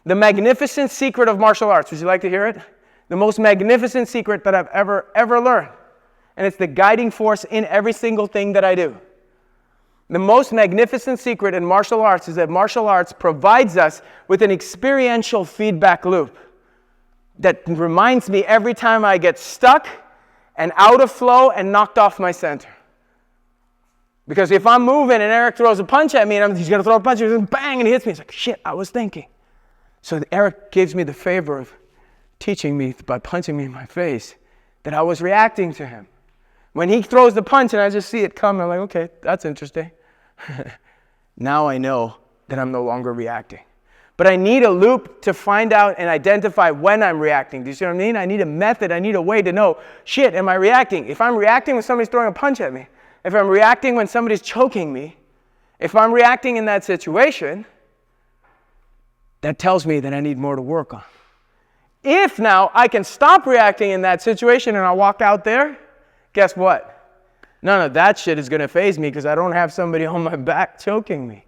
The magnificent secret of martial arts. Would you like to hear it? The most magnificent secret that I've ever learned. And it's the guiding force in every single thing that I do. The most magnificent secret in martial arts is that martial arts provides us with an experiential feedback loop that reminds me every time I get stuck and out of flow and knocked off my center. Because if I'm moving and Eric throws a punch at me and he's going to throw a punch and bang and he hits me, it's like, shit, I was thinking. So Eric gives me the favor of teaching me by punching me in my face that I was reacting to him. When he throws the punch and I just see it come, I'm like, okay, that's interesting. Now I know that I'm no longer reacting. But I need a loop to find out and identify when I'm reacting. Do you see what I mean? I need a method. I need a way to know, shit, am I reacting? If I'm reacting when somebody's throwing a punch at me, if I'm reacting when somebody's choking me, if I'm reacting in that situation, that tells me that I need more to work on. If now I can stop reacting in that situation and I walk out there, guess what? None of that shit is going to faze me because I don't have somebody on my back choking me.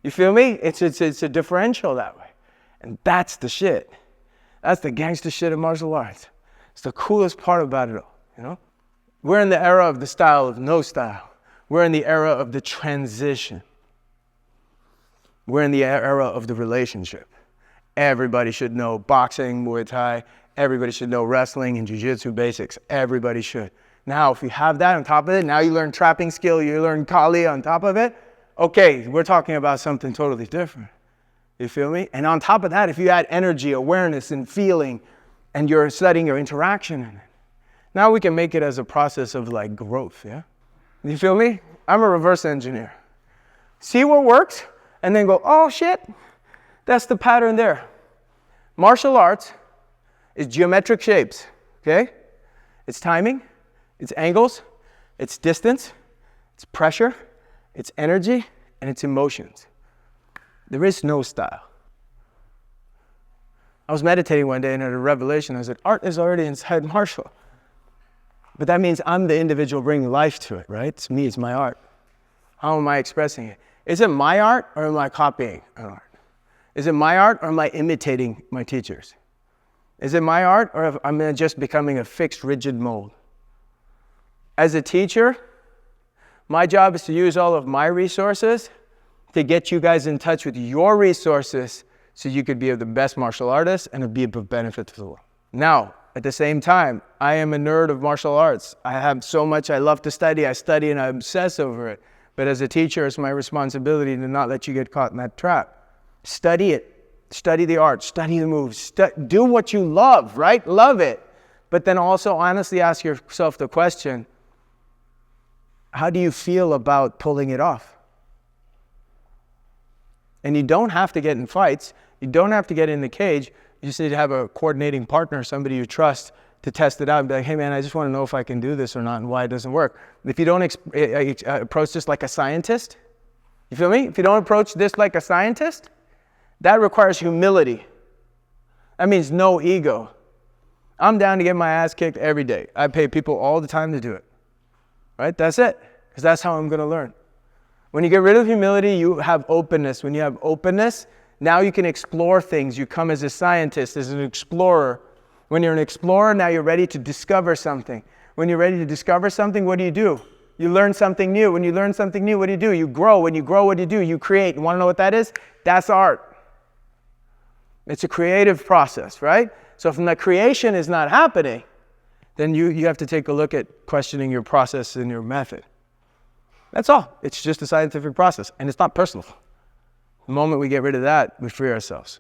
You feel me? It's a differential that way. And that's the shit. That's the gangster shit of martial arts. It's the coolest part about it all, you know? We're in the era of the style of no style. We're in the era of the transition. We're in the era of the relationship. Everybody should know boxing, Muay Thai. Everybody should know wrestling and jiu-jitsu basics. Everybody should. Now, if you have that on top of it, now you learn trapping skill, you learn Kali on top of it, okay, we're talking about something totally different. You feel me? And on top of that, if you add energy, awareness, and feeling, and you're studying your interaction in it, now we can make it as a process of like growth, yeah? You feel me? I'm a reverse engineer. See what works, and then go, oh shit, that's the pattern there. Martial arts is geometric shapes, okay? It's timing. It's angles, it's distance, it's pressure, it's energy, and it's emotions. There is no style. I was meditating one day and had a revelation. I said, art is already inside martial. But that means I'm the individual bringing life to it, right? It's me, it's my art. How am I expressing it? Is it my art or am I copying an art? Is it my art or am I imitating my teachers? Is it my art or am I just becoming a fixed, rigid mold? As a teacher, my job is to use all of my resources to get you guys in touch with your resources so you could be the best martial artist and be of benefit to the world. Now, at the same time, I am a nerd of martial arts. I have so much I love to study. I study and I obsess over it. But as a teacher, it's my responsibility to not let you get caught in that trap. Study it. Study the art. Study the moves. Do what you love, right? Love it. But then also honestly ask yourself the question, how do you feel about pulling it off? And you don't have to get in fights. You don't have to get in the cage. You just need to have a coordinating partner, somebody you trust, to test it out and be like, hey man, I just want to know if I can do this or not and why it doesn't work. If you don't approach this like a scientist, you feel me? If you don't approach this like a scientist, that requires humility. That means no ego. I'm down to get my ass kicked every day. I pay people all the time to do it. Right? That's it. Because that's how I'm going to learn. When you get rid of humility, you have openness. When you have openness, now you can explore things. You come as a scientist, as an explorer. When you're an explorer, now you're ready to discover something. When you're ready to discover something, what do? You learn something new. When you learn something new, what do? You grow. When you grow, what do? You create. You want to know what that is? That's art. It's a creative process, right? So if the creation is not happening, then you have to take a look at questioning your process and your method. That's all. It's just a scientific process, and it's not personal. The moment we get rid of that, we free ourselves.